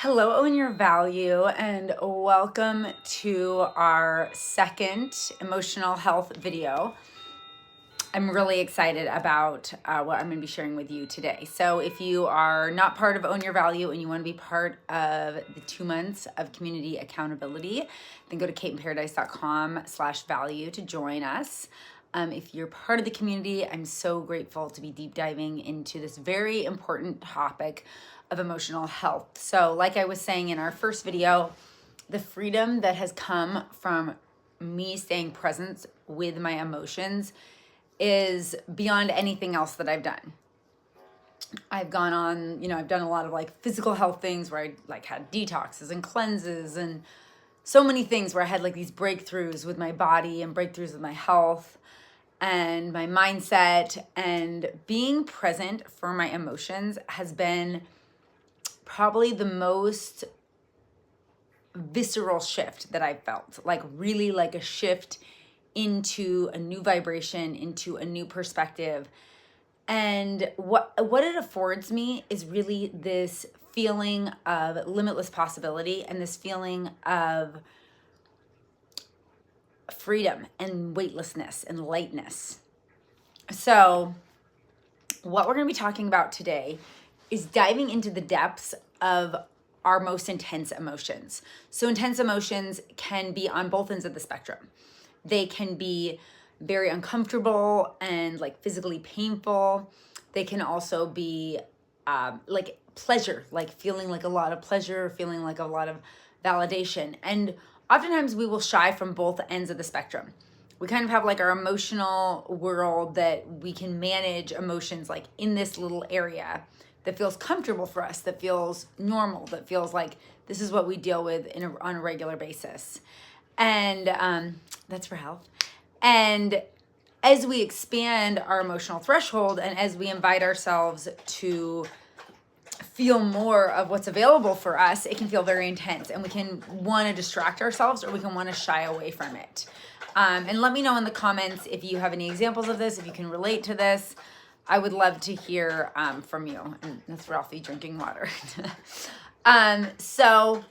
Hello, Own Your Value, and welcome to our second emotional health video. I'm really excited about what I'm going to be sharing with you today. So if you are not part of Own Your Value and you want to be part of the 2 months of community accountability, then go to kateinparadise.com/value to join us. If you're part of the community, I'm so grateful to be deep diving into this very important topic of emotional health. So like I was saying in our first video, the freedom that has come from me staying present with my emotions is beyond anything else that I've done. I've gone on, I've done a lot of like physical health things where I like had detoxes and cleanses and so many things where I had like these breakthroughs with my body and breakthroughs with my health and my mindset, and being present for my emotions has been probably the most visceral shift that I've felt, like really like a shift into a new vibration, into a new perspective. And what it affords me is really this feeling of limitless possibility and this feeling of freedom and weightlessness and lightness. So what we're going to be talking about today is diving into the depths of our most intense emotions. So intense emotions can be on both ends of the spectrum. They can be very uncomfortable and like physically painful. They can also be like pleasure, like feeling like a lot of pleasure, feeling like a lot of validation. And oftentimes we will shy from both ends of the spectrum. We kind of have like our emotional world that we can manage emotions like in this little area that feels comfortable for us, that feels normal, that feels like this is what we deal with on a regular basis. And that's for health. And as we expand our emotional threshold and as we invite ourselves to feel more of what's available for us, it can feel very intense and we can want to distract ourselves or we can want to shy away from it. And let me know in the comments if you have any examples of this, if you can relate to this. I would love to hear from you. And that's Ralphie drinking water. So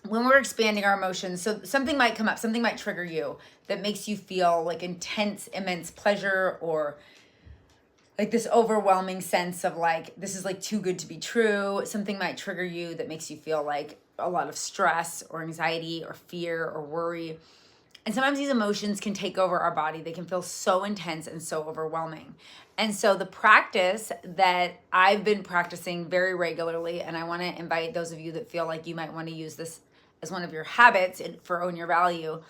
when we're expanding our emotions, so something might come up, something might trigger you that makes you feel like intense, immense pleasure, or like this overwhelming sense of like, this is like too good to be true. Something might trigger you that makes you feel like a lot of stress or anxiety or fear or worry. And sometimes these emotions can take over our body. They can feel so intense and so overwhelming. And so the practice that I've been practicing very regularly, and I want to invite those of you that feel like you might want to use this as one of your habits for Own Your Value,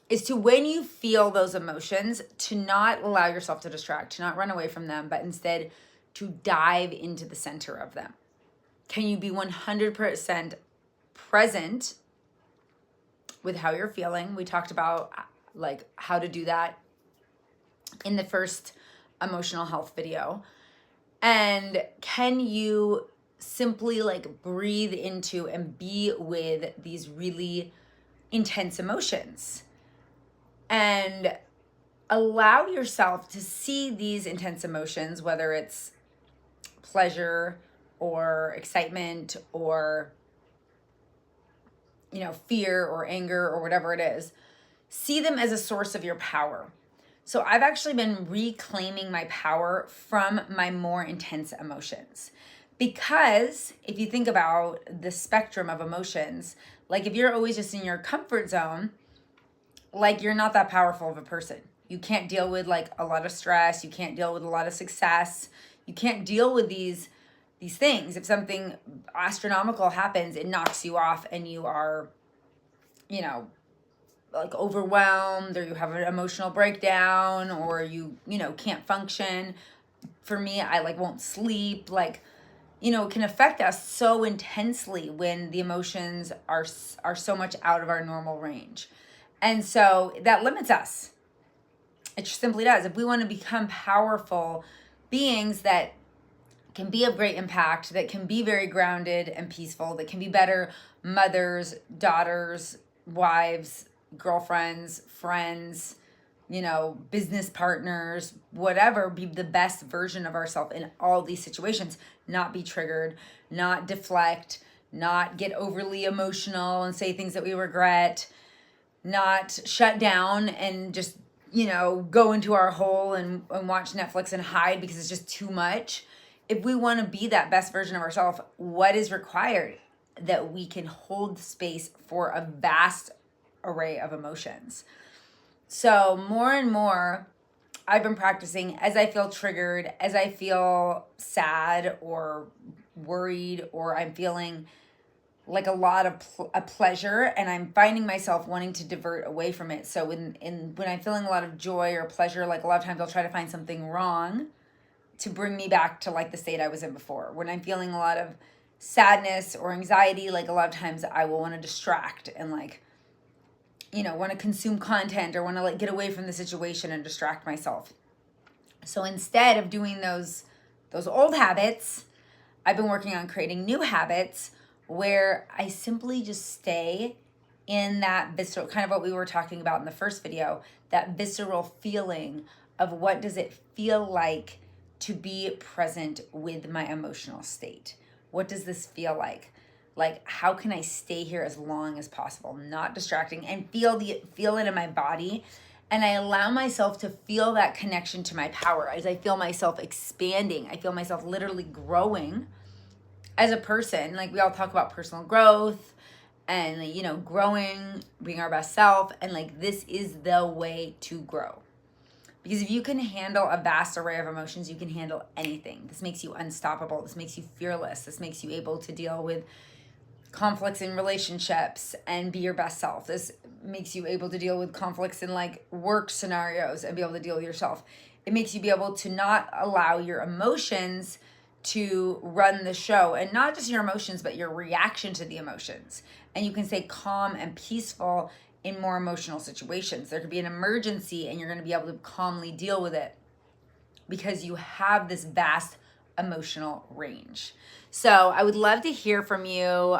is to, when you feel those emotions, to not allow yourself to distract, to not run away from them, but instead to dive into the center of them. Can you be 100% present with how you're feeling? We talked about like how to do that in the first emotional health video. And can you simply like breathe into and be with these really intense emotions and allow yourself to see these intense emotions, whether it's pleasure or excitement or fear or anger or whatever it is, see them as a source of your power. So I've actually been reclaiming my power from my more intense emotions. Because if you think about the spectrum of emotions, like if you're always just in your comfort zone, like you're not that powerful of a person. You can't deal with like a lot of stress. You can't deal with a lot of success. You can't deal with these things. If something astronomical happens, it knocks you off and you are, like overwhelmed, or you have an emotional breakdown, or you can't function. For me, I like won't sleep. Like, it can affect us so intensely when the emotions are so much out of our normal range. And so that limits us. It simply does. If we want to become powerful beings that can be of great impact, that can be very grounded and peaceful, that can be better mothers, daughters, wives, girlfriends, friends, business partners, whatever, be the best version of ourselves in all these situations, not be triggered, not deflect, not get overly emotional and say things that we regret, not shut down and just, go into our hole and watch Netflix and hide because it's just too much. If we want to be that best version of ourselves, what is required? That we can hold space for a vast array of emotions. So more and more, I've been practicing as I feel triggered, as I feel sad or worried, or I'm feeling like a lot of a pleasure, and I'm finding myself wanting to divert away from it. So when I'm feeling a lot of joy or pleasure, like a lot of times I'll try to find something wrong to bring me back to like the state I was in before. When I'm feeling a lot of sadness or anxiety, like a lot of times I will want to distract and want to consume content or want to get away from the situation and distract myself. So instead of doing those old habits, I've been working on creating new habits where I simply just stay in that visceral, kind of what we were talking about in the first video, that visceral feeling of what does it feel like to be present with my emotional state. What does this feel like? Like, how can I stay here as long as possible, not distracting, and feel it in my body? And I allow myself to feel that connection to my power as I feel myself expanding. I feel myself literally growing as a person. Like, we all talk about personal growth and, growing, being our best self. And this is the way to grow. Because if you can handle a vast array of emotions, you can handle anything. This makes you unstoppable. This makes you fearless. This makes you able to deal with conflicts in relationships and be your best self. This makes you able to deal with conflicts in work scenarios and be able to deal with yourself. It makes you be able to not allow your emotions to run the show, and not just your emotions, but your reaction to the emotions. And you can stay calm and peaceful in more emotional situations. There could be an emergency and you're going to be able to calmly deal with it because you have this vast emotional range. So I would love to hear from you,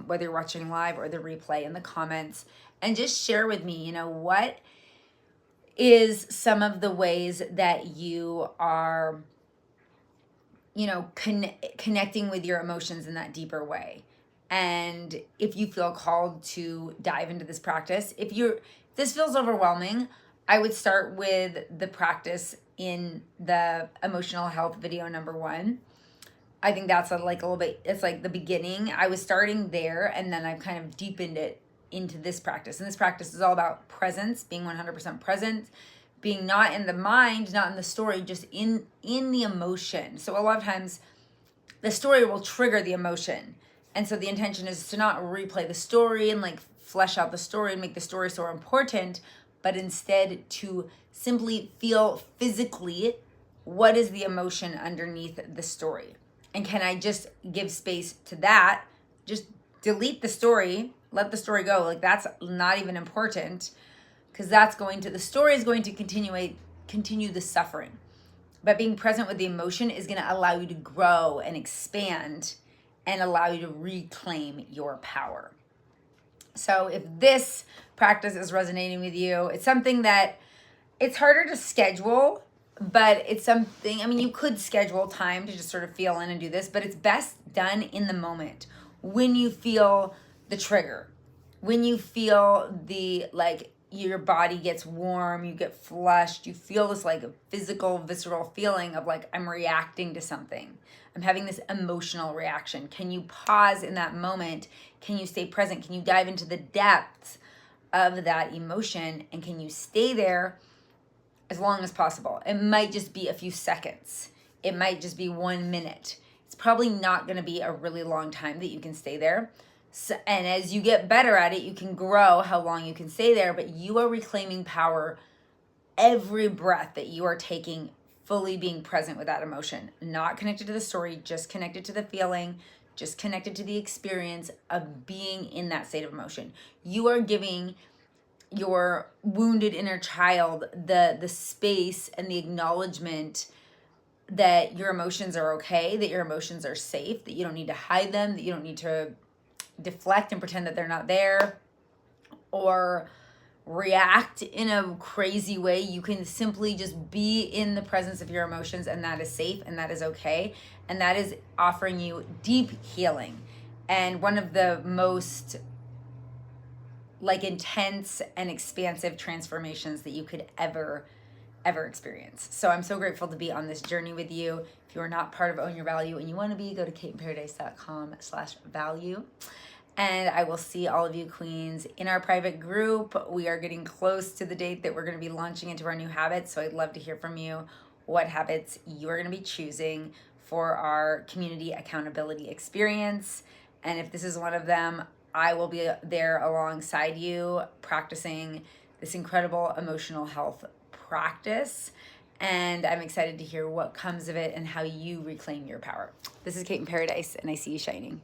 whether you're watching live or the replay, in the comments, and just share with me, what is some of the ways that you are, connecting with your emotions in that deeper way. And if you feel called to dive into this practice, if this feels overwhelming, I would start with the practice in the emotional health video number 1. I think that's it's like the beginning. I was starting there, and then I've kind of deepened it into this practice. And this practice is all about presence, being 100% present, being not in the mind, not in the story, just in the emotion. So a lot of times the story will trigger the emotion. And so the intention is to not replay the story and flesh out the story and make the story so important, but instead to simply feel physically what is the emotion underneath the story. And can I just give space to that? Just delete the story, let the story go. That's not even important, because the story is going to continue the suffering. But being present with the emotion is going to allow you to grow and expand and allow you to reclaim your power. So if this practice is resonating with you, it's something that it's harder to schedule, but it's something, you could schedule time to just sort of feel in and do this, but it's best done in the moment when you feel the trigger, when you feel your body gets warm, you get flushed, you feel this physical, visceral feeling of I'm reacting to something. I'm having this emotional reaction. Can you pause in that moment? Can you stay present? Can you dive into the depths of that emotion? And can you stay there as long as possible? It might just be a few seconds. It might just be 1 minute. It's probably not going to be a really long time that you can stay there. So, and as you get better at it, you can grow how long you can stay there, but you are reclaiming power every breath that you are taking, fully being present with that emotion, not connected to the story, just connected to the feeling, just connected to the experience of being in that state of emotion. You are giving your wounded inner child the space and the acknowledgement that your emotions are okay, that your emotions are safe, that you don't need to hide them, that you don't need to deflect and pretend that they're not there, or react in a crazy way. You can simply just be in the presence of your emotions, and that is safe and that is okay. And that is offering you deep healing. And one of the most like intense and expansive transformations that you could ever experience. So I'm so grateful to be on this journey with you. If you are not part of Own Your Value and you want to be, go to kateinparadise.com/value. And I will see all of you queens in our private group. We are getting close to the date that we're going to be launching into our new habits. So I'd love to hear from you what habits you are going to be choosing for our community accountability experience. And if this is one of them, I will be there alongside you practicing this incredible emotional health practice. And I'm excited to hear what comes of it and how you reclaim your power. This is Kate in Paradise, and I see you shining.